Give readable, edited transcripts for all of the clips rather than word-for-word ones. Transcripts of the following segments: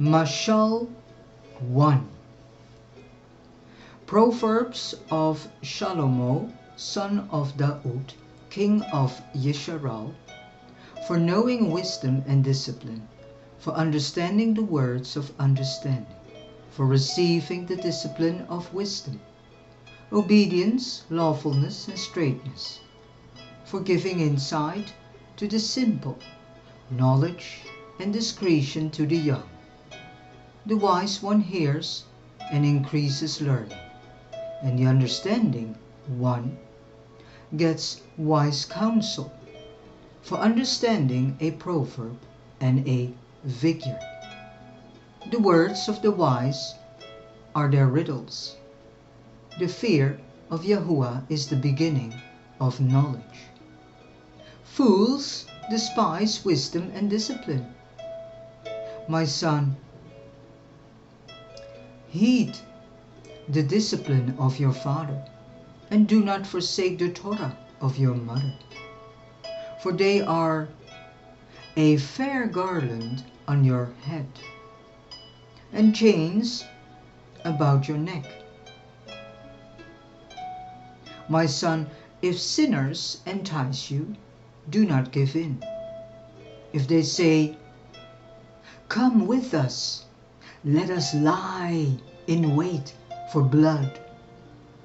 Mashal 1. Proverbs of Shlomo, son of Daud, king of Yisrael, for knowing wisdom and discipline, for understanding the words of understanding, for receiving the discipline of wisdom, obedience, lawfulness, and straightness, for giving insight to the simple, knowledge and discretion to the young. The wise one hears and increases learning, and the understanding one gets wise counsel, for understanding a proverb and a figure. The words of the wise are their riddles. The fear of Yahuwah is the beginning of knowledge. Fools despise wisdom and discipline. My son, heed the discipline of your father, and do not forsake the Torah of your mother, for they are a fair garland on your head, and chains about your neck. My son, if sinners entice you, do not give in. If they say, "Come with us, let us lie in wait for blood.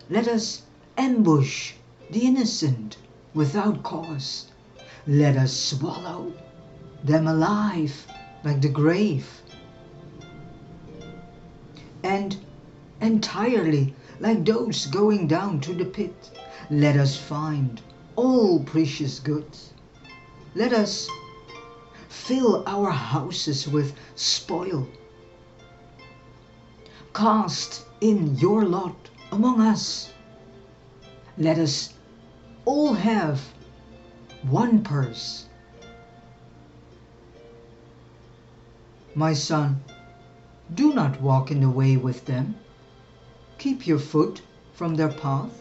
Let us ambush the innocent without cause. Let us swallow them alive like the grave, and entirely like those going down to the pit. Let us find all precious goods. Let us fill our houses with spoil. Cast in your lot among us. Let us all have one purse." My son, do not walk in the way with them. Keep your foot from their path,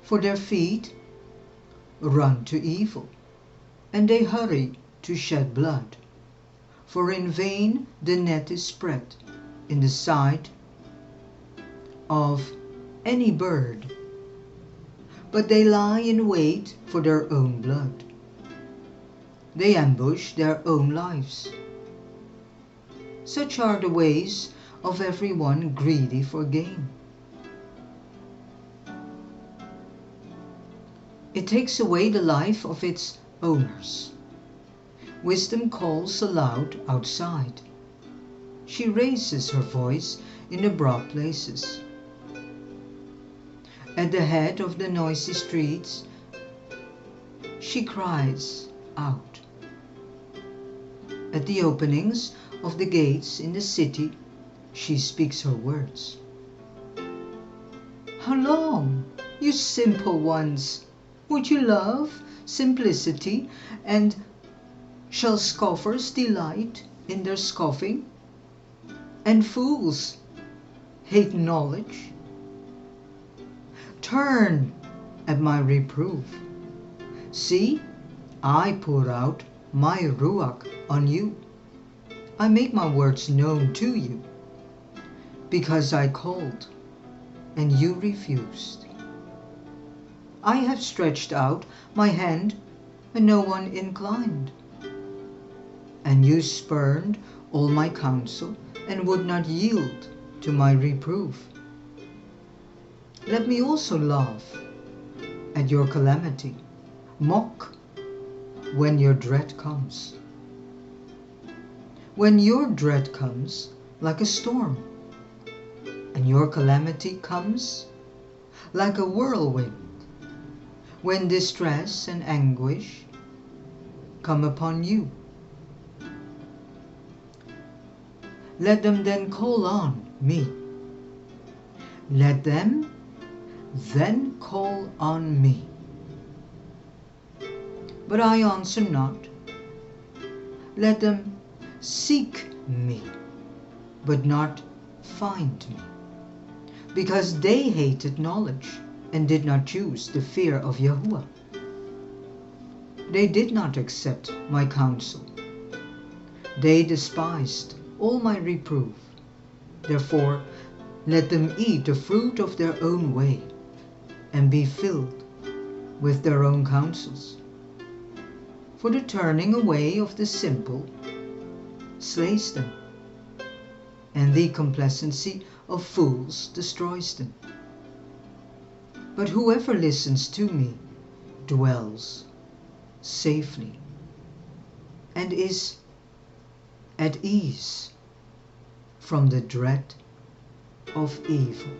for their feet run to evil, and they hurry to shed blood. For in vain the net is spread in the sight of any bird, but they lie in wait for their own blood. They ambush their own lives. Such are the ways of everyone greedy for gain. It takes away the life of its owners. Wisdom calls aloud outside. She raises her voice in the broad places. At the head of the noisy streets, she cries out. At the openings of the gates in the city, she speaks her words. How long, you simple ones, would you love simplicity, and shall scoffers delight in their scoffing, and fools hate knowledge? Turn at my reproof. See, I pour out my ruach on you. I make my words known to you, because I called, and you refused. I have stretched out my hand, and no one inclined. And you spurned all my counsel, and would not yield to my reproof. Let me also laugh at your calamity, mock when your dread comes. When your dread comes like a storm, and your calamity comes like a whirlwind, when distress and anguish come upon you, let them then call on me. Let them then call on me. But I answer not. Let them seek me, but not find me, because they hated knowledge and did not choose the fear of Yahuwah. They did not accept my counsel. They despised all my reproof. Therefore let them eat the fruit of their own way, and be filled with their own counsels. For the turning away of the simple slays them, and the complacency of fools destroys them. But whoever listens to me dwells safely and is at ease from the dread of evil.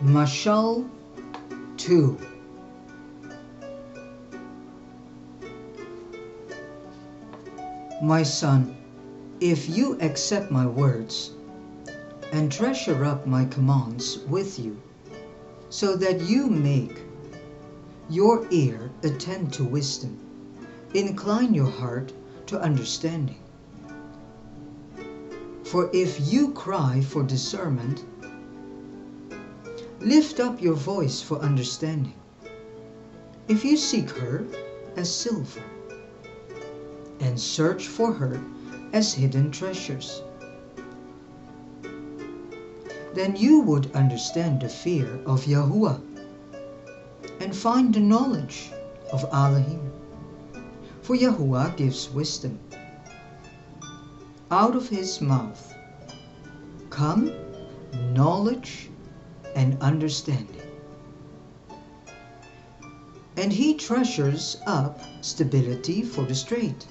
Mashal 2. My son, if you accept my words and treasure up my commands with you, so that you make your ear attend to wisdom, incline your heart to understanding. For if you cry for discernment, lift up your voice for understanding. If you seek her as silver, and search for her as hidden treasures, then you would understand the fear of Yahuwah, and find the knowledge of Elohim. For Yahuwah gives wisdom. Out of his mouth come knowledge and understanding. And he treasures up stability for the straight,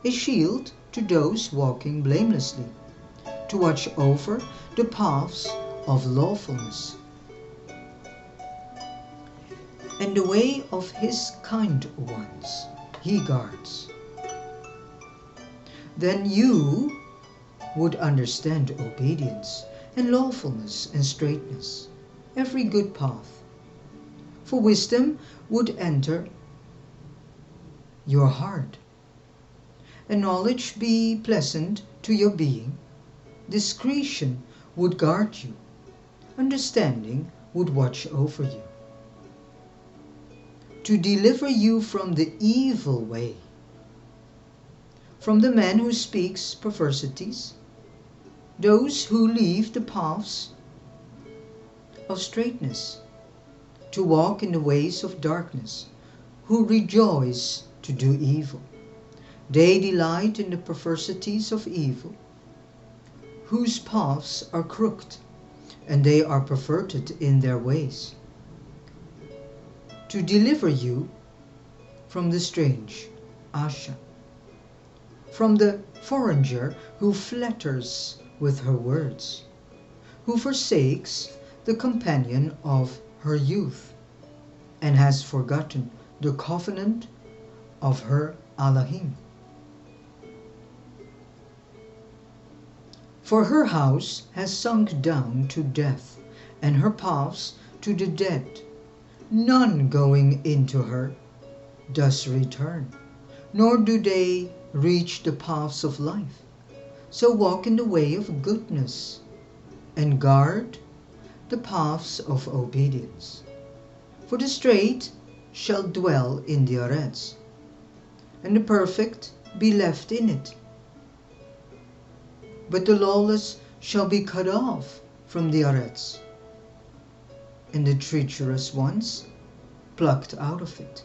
a shield to those walking blamelessly, to watch over the paths of lawfulness. And the way of his kind ones he guards. Then you would understand obedience and lawfulness and straightness, every good path. For wisdom would enter your heart, and knowledge be pleasant to your being. Discretion would guard you, understanding would watch over you, to deliver you from the evil way, from the man who speaks perversities, those who leave the paths of straightness, to walk in the ways of darkness, who rejoice to do evil. They delight in the perversities of evil, whose paths are crooked, and they are perverted in their ways. To deliver you from the strange Asha, from the foreigner who flatters with her words, who forsakes the companion of her youth, and has forgotten the covenant of her Elohim. For her house has sunk down to death, and her paths to the dead. None going into her does return, nor do they reach the paths of life. So walk in the way of goodness, and guard the paths of obedience. For the straight shall dwell in the RALs, and the perfect be left in it. But the lawless shall be cut off from the RALs, and the treacherous ones plucked out of it.